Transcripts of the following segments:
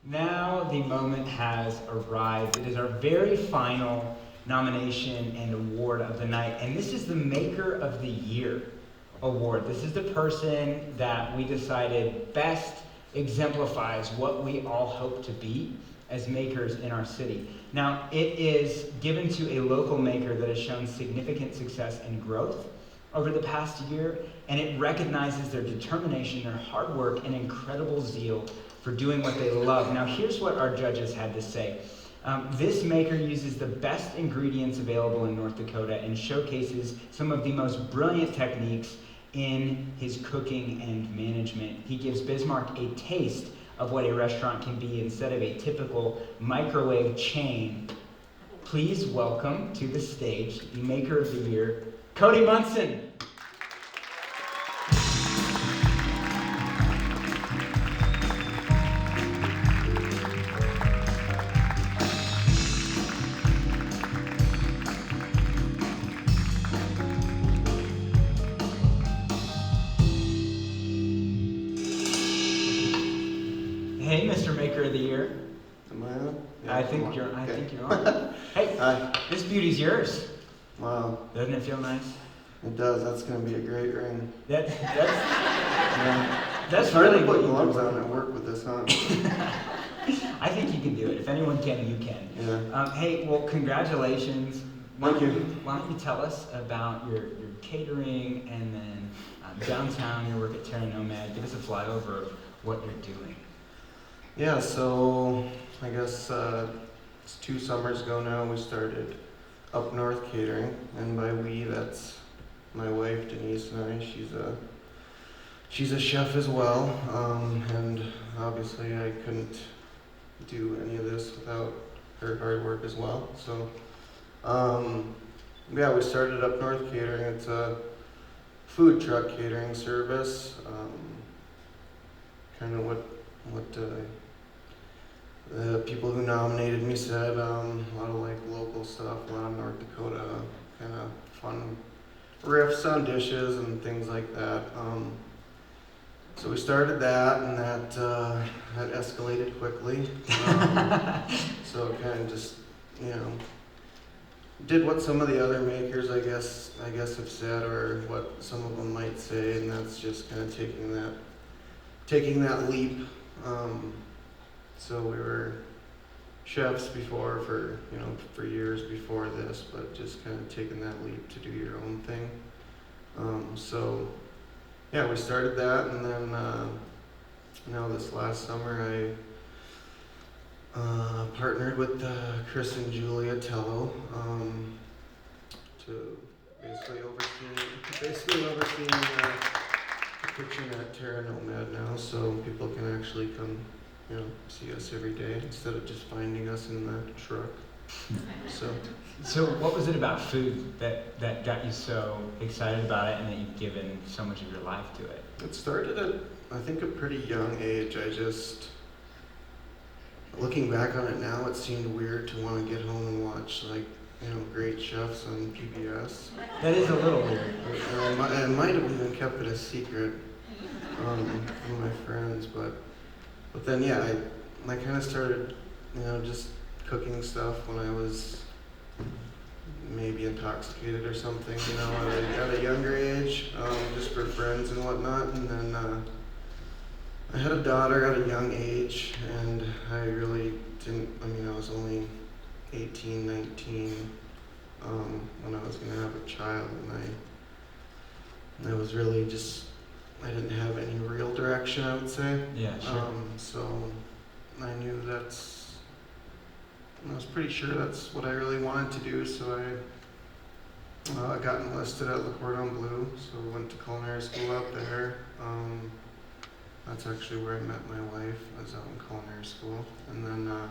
Now the moment has arrived. It is our very final nomination and award of the night, and this is the Maker of the Year award. This is the person that we decided best exemplifies what we all hope to be as makers in our city. Now, it is given to a local maker that has shown significant success and growth over the past year, and it recognizes their determination, their hard work, and incredible zeal for doing what they love. Now, here's what our judges had to say. This maker uses the best ingredients available in North Dakota and showcases some of the most brilliant techniques in his cooking and management. He gives Bismarck a taste of what a restaurant can be instead of a typical microwave chain. Please welcome to the stage the Maker of the Year, Cody Monson. Hey, Mr. Maker of the Year. Am I on? Yeah, I think you're on. Hey, Hi. this beauty's yours. Wow. Doesn't it feel nice? It does. That's going to be a great ring. That's Yeah. that's It's hard really to what put you gloves do. on at work with this, huh? I think you can do it. If anyone can, you can. Yeah. Hey, well, congratulations. Thank you. Why don't you tell us about your catering and then downtown, your work at Terra, Nomad. Give us a flyover of what you're doing. Yeah, so I guess it's 2 summers ago now we started Up North Catering, and by we, that's my wife Denise and I. She's a chef as well, and obviously I couldn't do any of this without her hard work as well. So yeah, we started Up North Catering. It's a food truck catering service. Kind of what the people who nominated me said, a lot of like local stuff, a lot of North Dakota kind of fun riffs on dishes and things like that. So we started that, and that escalated quickly. So it kind of just, did what some of the other makers, I guess have said, or what some of them might say, and that's just kind of taking that leap. So we were chefs before for years before this, but just kind of taking that leap to do your own thing. So yeah, we started that, and then now this last summer I partnered with Chris and Julia Tello to basically overseeing the kitchen at Terra Nomad now, so people can actually come see us every day instead of just finding us in the truck. So what was it about food that got you so excited about it and that you've given so much of your life to it? It started at, I think, a pretty young age. Looking back on it now, it seemed weird to want to get home and watch great chefs on PBS. That is a little weird. I might have even kept it a secret from my friends, but then yeah, I kind of started, just cooking stuff when I was maybe intoxicated or something, at a younger age, just for friends and whatnot. And then I had a daughter at a young age, and I really didn't, I was only 18, 19 when I was going to have a child, and I was really just, I didn't have any real direction, I would say. Yeah, sure. So I knew I was pretty sure that's what I really wanted to do, so I got enlisted at Le Cordon Bleu, so I went to culinary school out there. That's actually where I met my wife. I was out in culinary school, and then I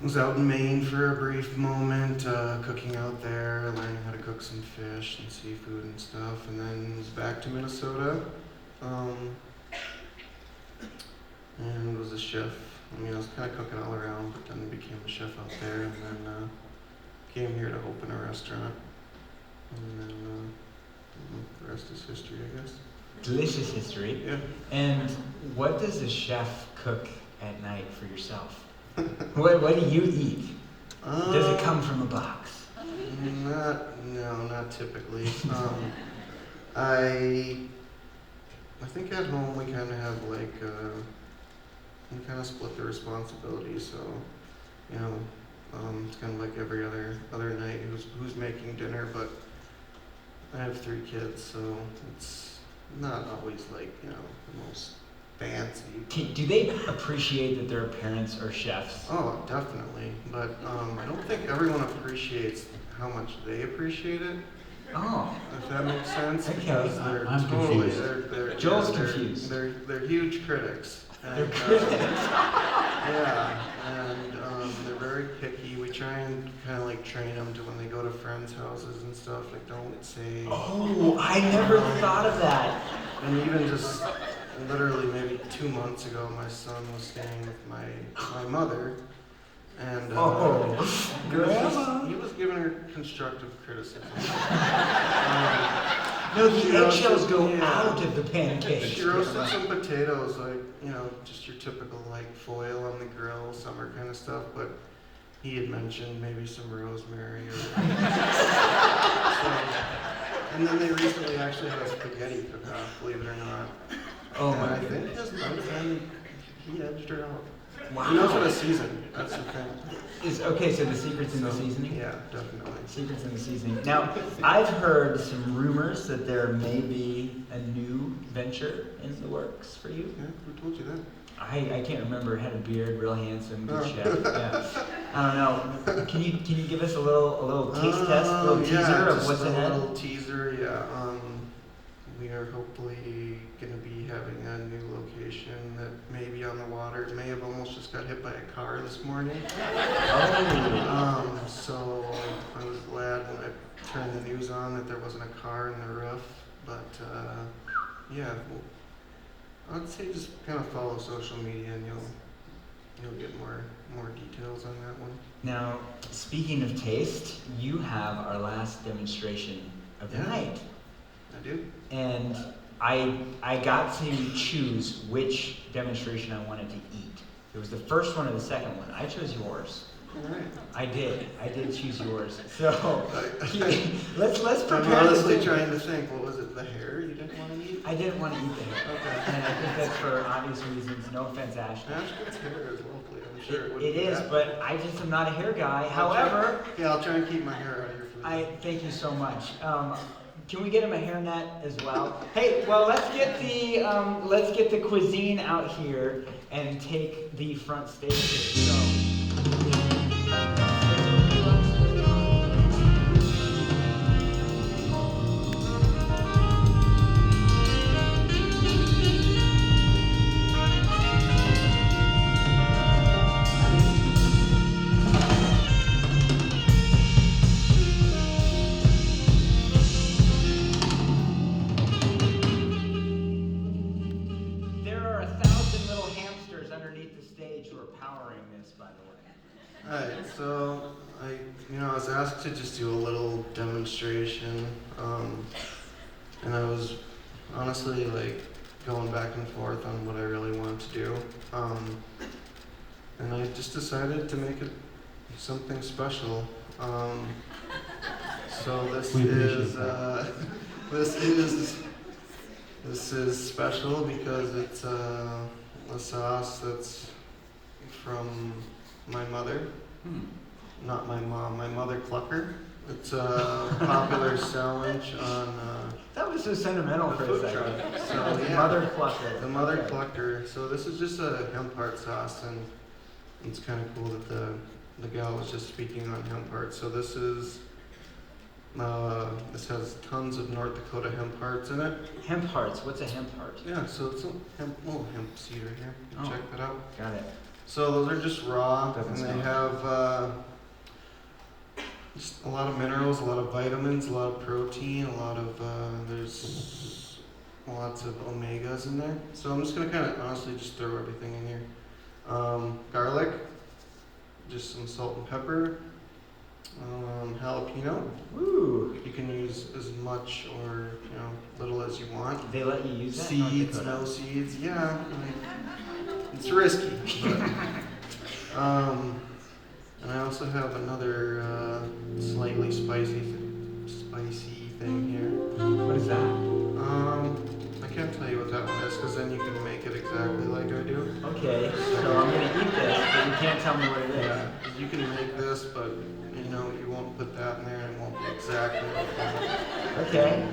was out in Maine for a brief moment, cooking out there, learning how to cook some fish and seafood and stuff, and then was back to Minnesota, and was a chef. I was kind of cooking all around, but then became a chef out there, and then came here to open a restaurant, and then the rest is history, I guess. Delicious history. Yeah. And what does a chef cook at night for yourself? What do you eat? Does it come from a box? Not typically. I think at home we kind of have like we kind of split the responsibilities. So, you know, it's kind of like every other night who's making dinner. But I have 3 kids, so it's not always like, you know, the most fancy. Do they appreciate that their parents are chefs? Oh, definitely. But I don't think everyone appreciates how much they appreciate it. Oh. If that makes sense. Okay. Because they're I'm totally, confused. Joel's confused. They're huge critics. And, They're critics. Yeah, and they're very picky. We try and kind of like train them to when they go to friends' houses and stuff, like don't say. Oh, I never thought of that. And even just literally maybe 2 months ago, my son was staying with my mother, and Grandma. he was giving her constructive criticism. No, the eggshells roasted- go yeah. out of the pancakes. She roasted some potatoes, like, you know, just your typical like foil on the grill, summer kind of stuff, but he had mentioned maybe some rosemary or so, and then they recently actually had a spaghetti cook-off, believe it or not. Oh And my I think goodness. his boyfriend, he edged her out. Wow. He knows how to season, that's the thing. Okay, so the secret's in the seasoning? Yeah, definitely. Secrets in the seasoning. Now, I've heard some rumors that there may be a new venture in the works for you. Yeah, who told you that? I can't remember. Had a beard, real handsome, good Oh. chef. Yeah. I don't know. Can you give us a little taste test, a little teaser Yeah, of just what's a ahead? little teaser, yeah. We are hopefully gonna be having a new location that may be on the water. It may have almost just got hit by a car this morning. Oh. So I was glad when I turned the news on that there wasn't a car in the roof. But yeah, well, I'd say just kind of follow social media and you'll get more details on that one. Now, speaking of taste, you have our last demonstration of the Yeah. night. I do. And I got to choose which demonstration I wanted to eat. It was the first one or the second one. I chose yours. All right. I did choose yours. So let's I'm prepare honestly this. trying to think. What was it? The hair you didn't want to eat? I didn't want to eat the hair. Okay. And I think that's for obvious reasons. No offense, Ashton. Ashton's hair is lovely. I'm sure it would. It is, but I just am not a hair guy. However, Yeah, I'll try and keep my hair out of here for the I thank you so much. Can we get him a hairnet as well? Hey, well, let's get the cuisine out here and take the front stage here. So. There are 1,000 little hamsters underneath the stage who are powering this, by the way. Alright, so I was asked to just do a little demonstration, and I was honestly like going back and forth on what I really wanted to do, and I just decided to make it something special. So this We appreciate is this is special because it's a sauce that's from my mother. Not my mom, my mother Clucker. It's a popular sandwich on That was so sentimental the for a food second. truck. So yeah, Mother Clucker. the mother Okay. Clucker. So this is just a hemp heart sauce, and it's kind of cool that the gal was just speaking on hemp heart. So this has tons of North Dakota hemp hearts in it. Hemp hearts. What's a hemp heart? Yeah, so it's a little hemp seed right here. You can Oh. check that out. Got it. So those are just raw, Doesn't and smell they have just a lot of minerals, a lot of vitamins, a lot of protein, a lot of there's lots of omegas in there. So I'm just gonna kind of honestly just throw everything in here. Garlic, just some salt and pepper, jalapeno. Woo. You can use as much or little as you want. They let you use that? in North Seeds, Dakota? no seeds, yeah. And It's risky, but, and I also have another slightly spicy thing here. What is that? I can't tell you what that one is because then you can make it exactly like I do. Okay, so I'm gonna eat this, but you can't tell me what it is. Yeah, you can make this, but you won't put that in there and it won't be exactly like that. Okay.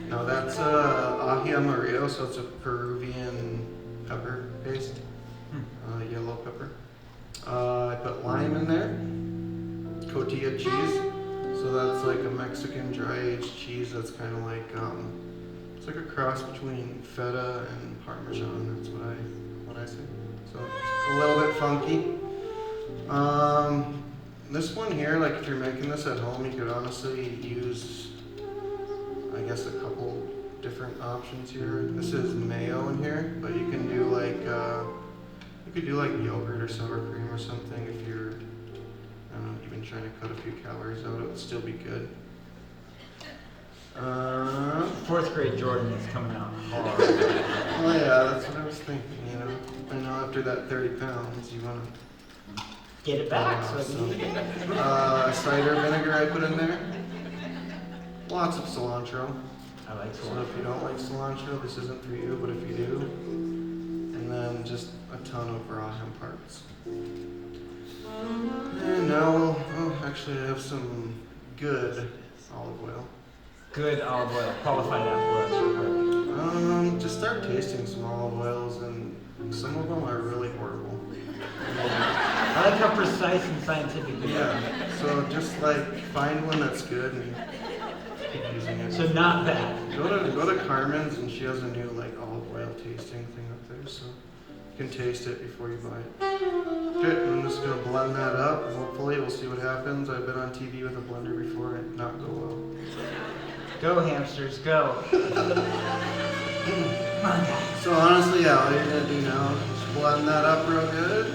No, that's ají amarillo, so it's a Peruvian pepper paste, yellow pepper. I put lime in there, cotija cheese, so that's like a Mexican dry aged cheese that's kind of like it's like a cross between feta and Parmesan. That's what I say. So it's a little bit funky. This one here, like if you're making this at home, you could honestly use, I guess, a couple different options here. This is mayo in here, but you can do like yogurt or sour cream or something if you're, I don't know, even trying to cut a few calories out. It would still be good. Fourth grade Jordan is coming out hard. Oh yeah, that's what I was thinking. I know after that 30 pounds, you want to Get it back. So cider vinegar I put in there. Lots of cilantro. I like So cilantro. if you don't like cilantro, this isn't for you, but if you do, and then just a ton of raw hemp hearts. And now, actually I have some good olive oil. Good olive oil. Qualify that for us real quick. Just start tasting some olive oils, and some of them are really horrible. I like how precise and scientific you are. Yeah, so just like find one that's good and keep using it. So not bad. Go to Carmen's, and she has a new like olive oil tasting thing up there, so you can taste it before you buy it. Okay, I'm just gonna blend that up. Hopefully, we'll see what happens. I've been on TV with a blender before, and it did not go well. Go hamsters, go. Come on, guys. So honestly, yeah, all you're gonna do now is blend that up real good.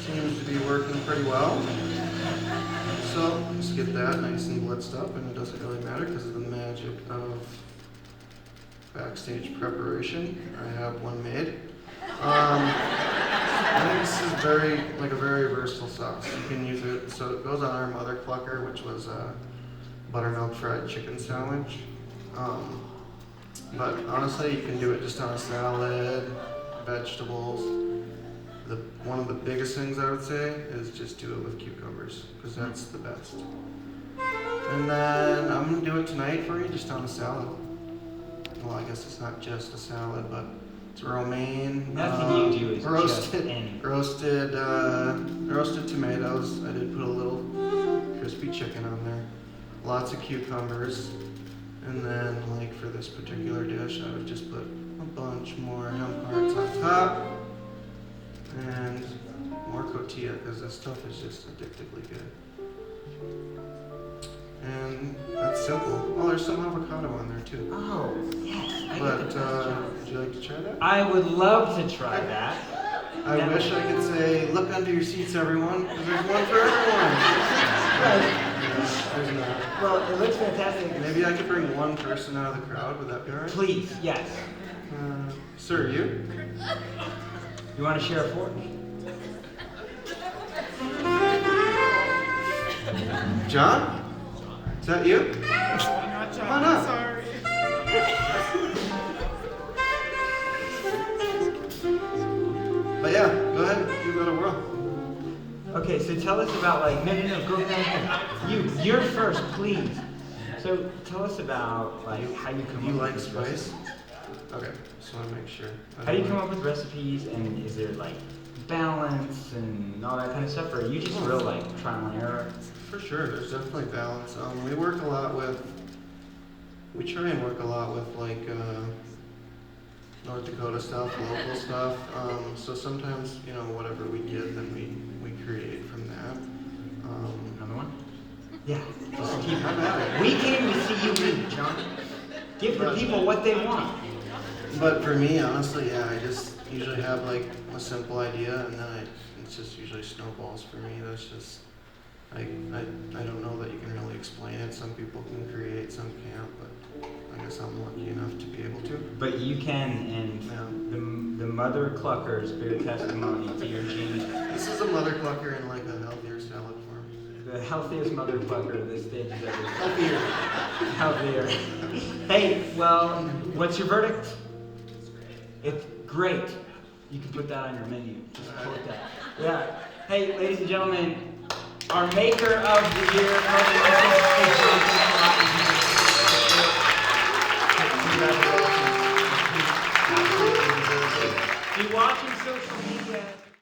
Seems to be working pretty well. So just get that nice and blitzed up, and it doesn't really matter because of the magic of backstage preparation. I have one made. I think this is a very versatile sauce. You can use it, so it goes on our mother clucker, which was a buttermilk fried chicken sandwich. But honestly, you can do it just on a salad, vegetables. One of the biggest things I would say is just do it with cucumbers, because that's the best. And then I'm gonna do it tonight for you, just on a salad. Well, I guess it's not just a salad, but it's romaine. Nothing you do is just any. Roasted tomatoes. I did put a little crispy chicken on there. Lots of cucumbers. And then, like for this particular dish, I would just put a bunch more hemp hearts on top. And more cotija, because this stuff is just addictively good. And that's simple. Oh, there's some avocado on there too. Oh, yes. Would you like to try that? I would love to try that. I wish I could say, look under your seats, everyone, because there's one for everyone. There's not. Well, it looks fantastic. Maybe I could bring one person out of the crowd. Would that be alright? Please, yes. Sir, you? You want to share a fork? John? Is that you? Not John, Come on up. sorry. But yeah, go ahead, give that a whirl. Okay, so tell us about no, go ahead. You're first, please. So tell us about how you come You up like with spice? Okay, just want to make sure. How do you come up with recipes, and is there balance and all that kind of stuff, or are you just real trial and error? For sure, there's definitely balance. We try and work a lot with North Dakota stuff, local stuff. So sometimes, whatever we get, then we create from that. Another one? Yeah, just keep I'm at it. We came to see you eat, John. Give the people what they want. But for me, honestly, yeah, I just usually have a simple idea, and then it's just usually snowballs for me. That's just I don't know that you can really explain it. Some people can create, some can't, but I guess I'm lucky enough to be able to. But you can, and the mother cluckers bear testimony to your genius. This is a mother clucker in like a healthier salad form. The healthiest mother clucker this stage has ever Healthier. Healthier. Hey, well, what's your verdict? It's great. You can put that on your menu. Just quote that. Yeah. Hey, ladies and gentlemen, our maker of the year, Cody Monson,